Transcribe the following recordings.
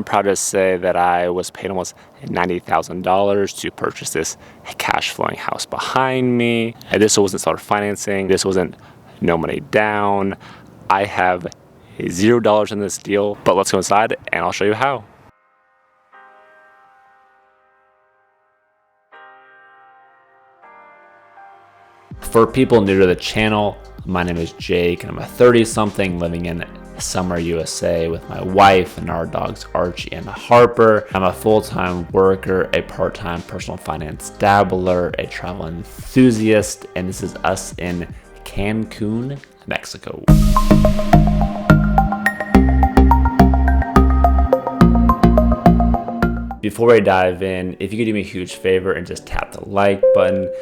I'm proud to say that I was paid almost $90,000 to purchase this cash flowing house behind me. And this wasn't seller financing. This wasn't no money down. I have $0 in this deal, but let's go inside and I'll show you how. For people new to the channel, my name is Jake and I'm a 30-something living in Summer, USA with my wife and our dogs Archie and Harper. I'm a full-time worker, a part-time personal finance dabbler, a travel enthusiast, and this is us in Cancun, Mexico. Before we dive in, if you could do me a huge favor and just tap the like button,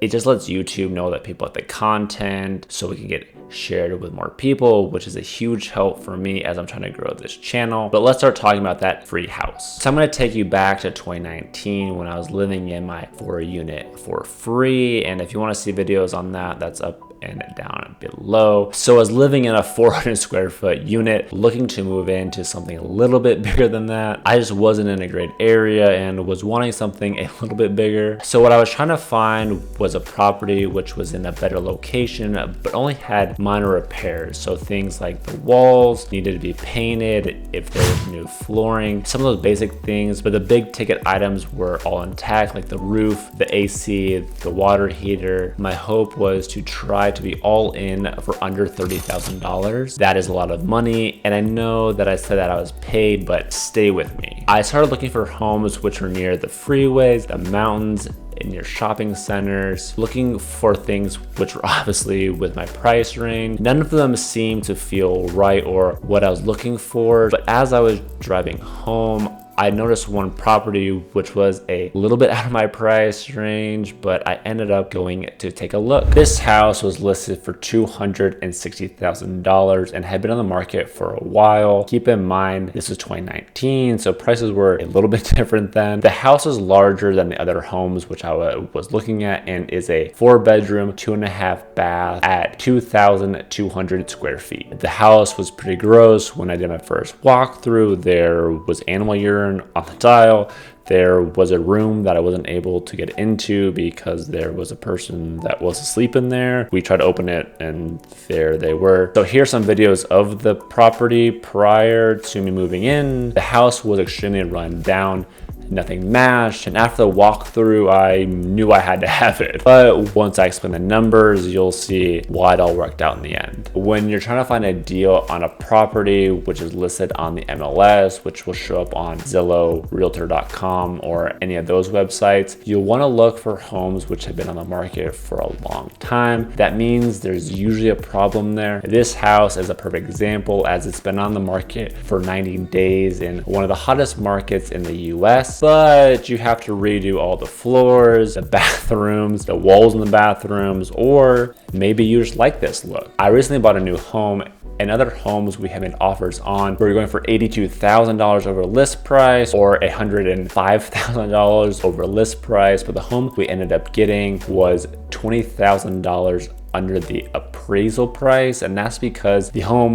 it just lets YouTube know that people like the content so we can get shared with more people, which is a huge help for me as I'm trying to grow this channel. But let's start talking about that free house. So I'm going to take you back to 2019 when I was living in my 4-unit for free. And if you want to see videos on that, that's up and down below. So I was living in a 400 square foot unit, looking to move into something a little bit bigger than that. I just wasn't in a great area and was wanting something a little bit bigger. So what I was trying to find was a property which was in a better location, but only had minor repairs. So things like the walls needed to be painted, if there was new flooring, some of those basic things, but the big ticket items were all intact, like the roof, the AC, the water heater. My hope was to try to be all in for under $30,000. That is a lot of money, and I know that I said that I was paid, but stay with me. I started looking for homes which were near the freeways, the mountains, in your shopping centers, looking for things which were obviously with my price range. None of them seemed to feel right or what I was looking for, but as I was driving home, I noticed one property which was a little bit out of my price range, but I ended up going to take a look. This house was listed for $260,000 and had been on the market for a while. Keep in mind, this was 2019, so prices were a little bit different then. The house is larger than the other homes which I was looking at and is a 4-bedroom, 2.5 bath at 2,200 square feet. The house was pretty gross. When I did my first walkthrough, there was animal urine on the tile. There was a room that I wasn't able to get into because there was a person that was asleep in there. We tried to open it and there they were. So here's some videos of the property prior to me moving in. The house was extremely run down. Nothing matched, and after the walkthrough I knew I had to have it, but once I explain the numbers you'll see why it all worked out in the end. When you're trying to find a deal on a property which is listed on the MLS, which will show up on Zillow, Realtor.com, or any of those websites, you'll want to look for homes which have been on the market for a long time. That means there's usually a problem there. This house is a perfect example as it's been on the market for 90 days in one of the hottest markets in the US, but you have to redo all the floors, the bathrooms, the walls in the bathrooms, or maybe you just like this look. I recently bought a new home, and other homes we have made offers on where you're going for $82,000 over list price or $105,000 over list price, but the home we ended up getting was $20,000 under the appraisal price, and that's because the home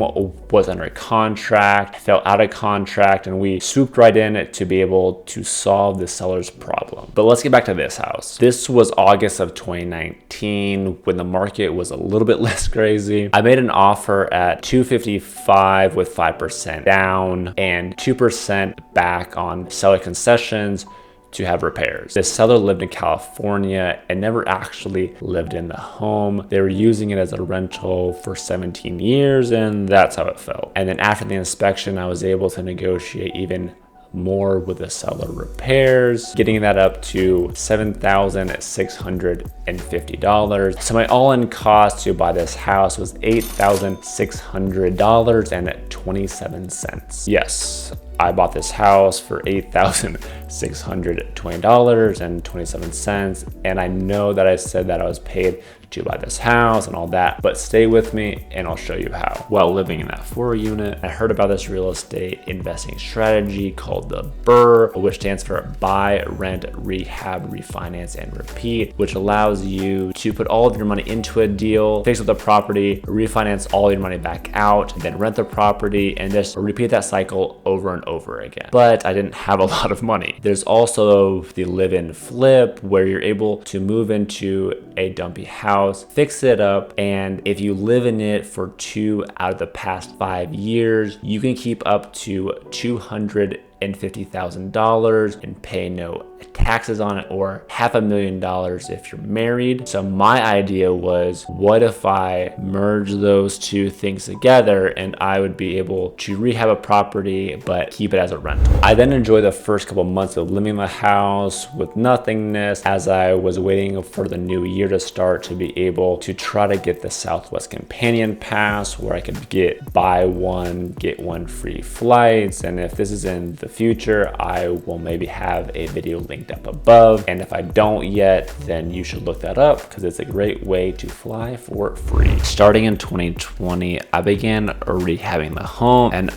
was under contract, fell out of contract, and we swooped right in to be able to solve the seller's problem. But let's get back to this house. This was August of 2019 when the market was a little bit less crazy. I made an offer at $255 with 5% down and 2% back on seller concessions to have repairs. The seller lived in California and never actually lived in the home. They were using it as a rental for 17 years and that's how it felt. And then after the inspection, I was able to negotiate even more with the seller repairs, getting that up to $7,650. So my all-in cost to buy this house was $8,600.27. Yes, I bought this house for $8,620.27, and I know that I said that I was paid to buy this house and all that, but stay with me and I'll show you how. While living in that 4 unit, I heard about this real estate investing strategy called the BRRRR, which stands for Buy, Rent, Rehab, Refinance and Repeat, which allows you to put all of your money into a deal, fix up the property, refinance all your money back out, then rent the property, and just repeat that cycle over and over again. But I didn't have a lot of money. There's also the live-in flip, where you're able to move into a dumpy house, fix it up, and if you live in it for 2 out of the past 5 years, you can keep up to $250,000 and pay no taxes on it, or $500,000 if you're married. So my idea was, what if I merge those two things together and I would be able to rehab a property but keep it as a rental. I then enjoyed the first couple months of living in the house with nothingness as I was waiting for the new year to start to be able to try to get the Southwest Companion Pass, where I could get buy one, get one free flights. And if this is in the future, I will maybe have a video linked up above, and if I don't yet, then you should look that up because it's a great way to fly for free. Starting in 2020, I began rehabbing the home, and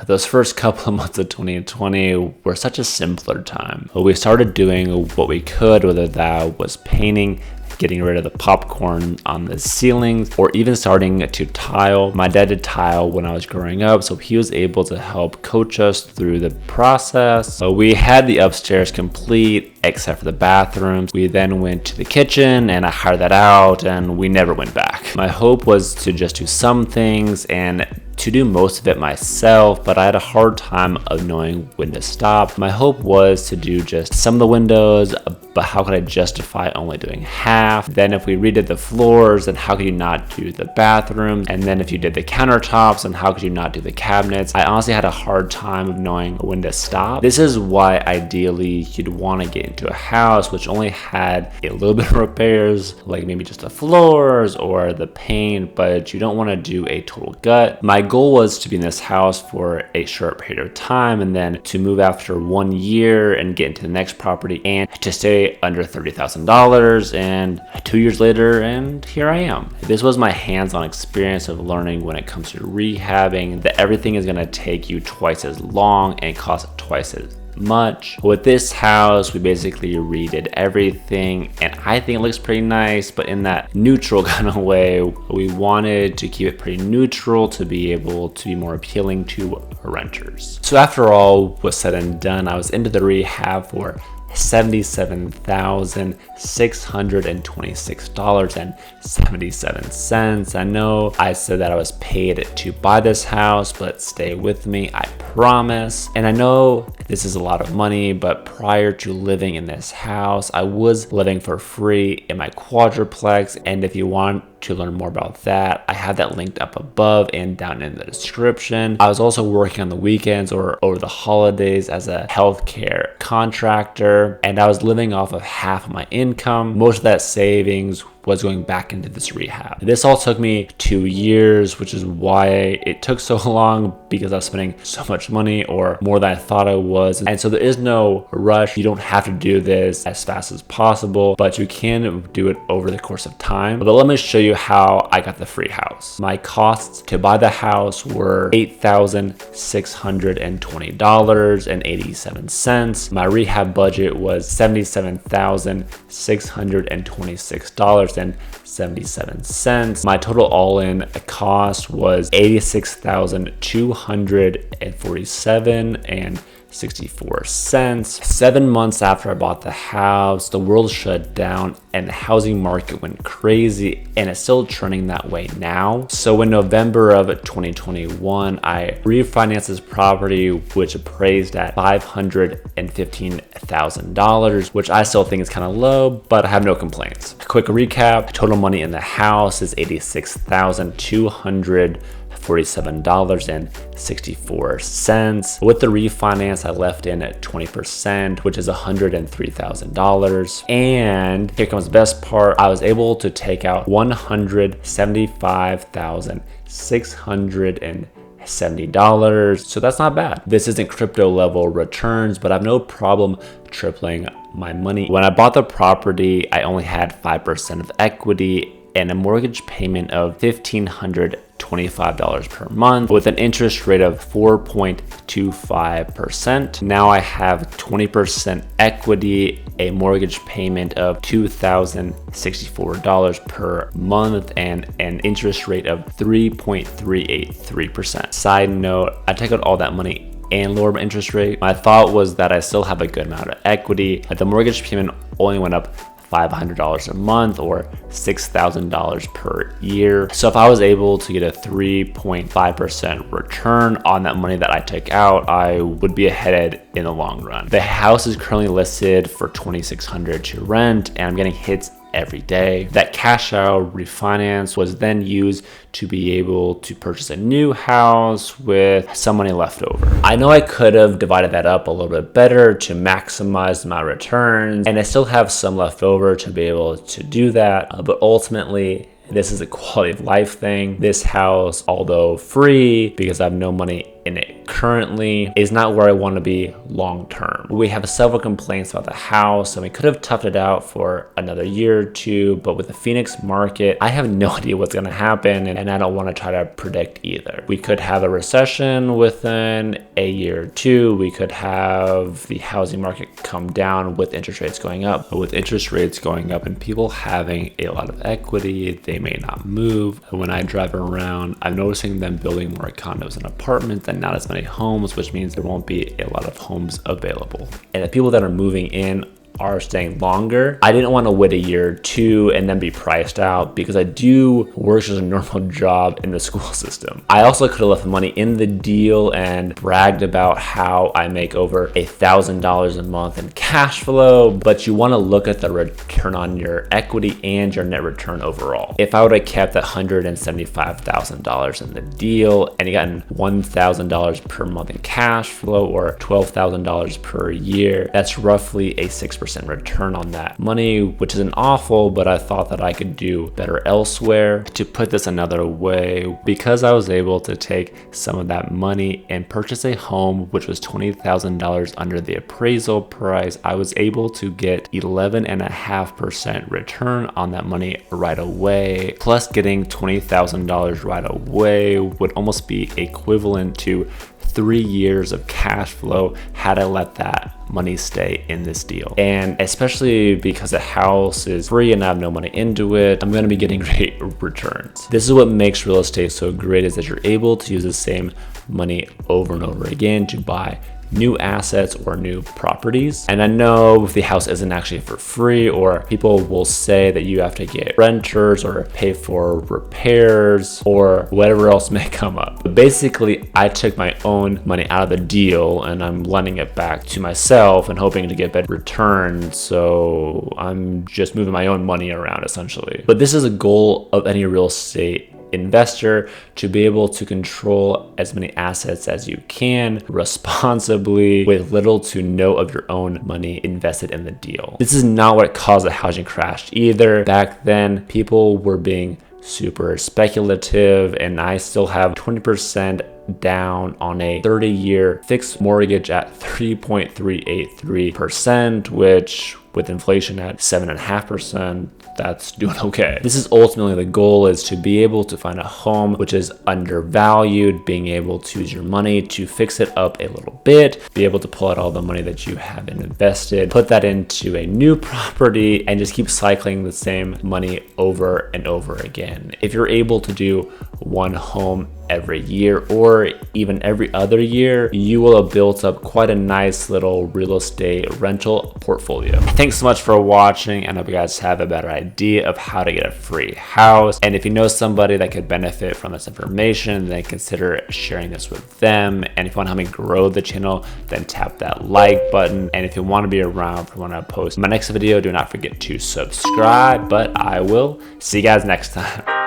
those first couple of months of 2020 were such a simpler time. We started doing what we could, whether that was painting, getting rid of the popcorn on the ceilings, or even starting to tile. My dad did tile when I was growing up, so he was able to help coach us through the process. So we had the upstairs complete except for the bathrooms. We then went to the kitchen and I hired that out and we never went back. My hope was to just do some things and to do most of it myself, but I had a hard time of knowing when to stop. My hope was to do just some of the windows, but how could I justify only doing half? Then if we redid the floors, then how could you not do the bathrooms? And then if you did the countertops, then how could you not do the cabinets? I honestly had a hard time of knowing when to stop. This is why ideally you'd want to get into a house which only had a little bit of repairs, like maybe just the floors or the paint, but you don't want to do a total gut. My goal was to be in this house for a short period of time and then to move after 1 year and get into the next property and to stay under $30,000, and 2 years later, and here I am. This was my hands-on experience of learning when it comes to rehabbing that everything is going to take you twice as long and cost twice as much. With this house, we basically redid everything and I think it looks pretty nice, but in that neutral kind of way. We wanted to keep it pretty neutral to be able to be more appealing to renters. So after all was said and done, I was into the rehab for $77,626.77. I know I said that I was paid to buy this house, but stay with me, I promise. And I know this is a lot of money, but prior to living in this house, I was living for free in my quadruplex. And if you want to learn more about that, I have that linked up above and down in the description. I was also working on the weekends or over the holidays as a healthcare contractor, and I was living off of half of my income. Most of that savings was going back into this rehab. This all took me 2 years, which is why it took so long, because I was spending so much money, or more than I thought I was. And so there is no rush. You don't have to do this as fast as possible, but you can do it over the course of time. But let me show you how I got the free house. My costs to buy the house were $8,620.87. My rehab budget was $77,626.77. My total all-in cost was $86,247.64. 7 months after I bought the house, the world shut down and the housing market went crazy, and it's still trending that way now. So in November of 2021, I refinanced this property, which appraised at $515,000, which I still think is kind of low, but I have no complaints. Quick recap, total money in the house is $86,247.64. With the refinance, I left in at 20%, which is $103,000. And here comes the best part. I was able to take out $175,660 $70. So that's not bad. This isn't crypto level returns, but I have no problem tripling my money. When I bought the property, I only had 5% of equity and a mortgage payment of $1,525 per month with an interest rate of 4.25%. Now I have 20% equity, a mortgage payment of $2,064 per month, and an interest rate of 3.383%. Side note, I took out all that money and lower my interest rate. My thought was that I still have a good amount of equity. The mortgage payment only went up $500 a month or $6,000 per year. So if I was able to get a 3.5% return on that money that I took out, I would be ahead in the long run. The house is currently listed for $2,600 to rent, and I'm getting hits every day. That cash out refinance was then used to be able to purchase a new house with some money left over. I know I could have divided that up a little bit better to maximize my returns, and I still have some left over to be able to do that, but ultimately this is a quality of life thing. This house, although free because I have no money in it currently, is not where I want to be long term. We have several complaints about the house, and we could have toughed it out for another year or two, but with the Phoenix market, I have no idea what's going to happen, and I don't want to try to predict either. We could have a recession within a year or two. We could have the housing market come down with interest rates going up. But with interest rates going up and people having a lot of equity, they may not move. When I drive around, I'm noticing them building more condos and apartments and not as many homes, which means there won't be a lot of homes available. And the people that are moving in are staying longer. I didn't want to wait a year or two and then be priced out because I do work as a normal job in the school system. I also could have left money in the deal and bragged about how I make over $1,000 a month in cash flow, but you want to look at the return on your equity and your net return overall. If I would have kept that $175,000 in the deal and gotten $1,000 per month in cash flow or $12,000 per year, that's roughly a 6% return on that money, which isn't awful, but I thought that I could do better elsewhere. To put this another way, because I was able to take some of that money and purchase a home which was $20,000 under the appraisal price, I was able to get 11.5% return on that money right away. Plus getting $20,000 right away would almost be equivalent to 3 years of cash flow had I let that money stay in this deal. And especially because the house is free and I have no money into it, I'm going to be getting great returns. This is what makes real estate so great, is that you're able to use the same money over and over again to buy new assets or new properties. And I know if the house isn't actually for free, or people will say that you have to get renters or pay for repairs or whatever else may come up. But basically, I took my own money out of the deal and I'm lending it back to myself and hoping to get better returns. So I'm just moving my own money around essentially. But this is a goal of any real estate investor, to be able to control as many assets as you can responsibly with little to no of your own money invested in the deal. This is not what caused the housing crash either. Back then, people were being super speculative, and I still have 20% down on a 30-year fixed mortgage at 3.383%, which with inflation at 7.5%, that's doing okay. This is ultimately the goal, is to be able to find a home which is undervalued, being able to use your money to fix it up a little bit, be able to pull out all the money that you have invested, put that into a new property, and just keep cycling the same money over and over again. If you're able to do one home every year or even every other year, you will have built up quite a nice little real estate rental portfolio. Thanks so much for watching, and I hope you guys have a better idea of how to get a free house. And if you know somebody that could benefit from this information, then consider sharing this with them. And if you want to help me grow the channel, then tap that like button. And if you want to be around for when I post my next video, do not forget to subscribe. But I will see you guys next time.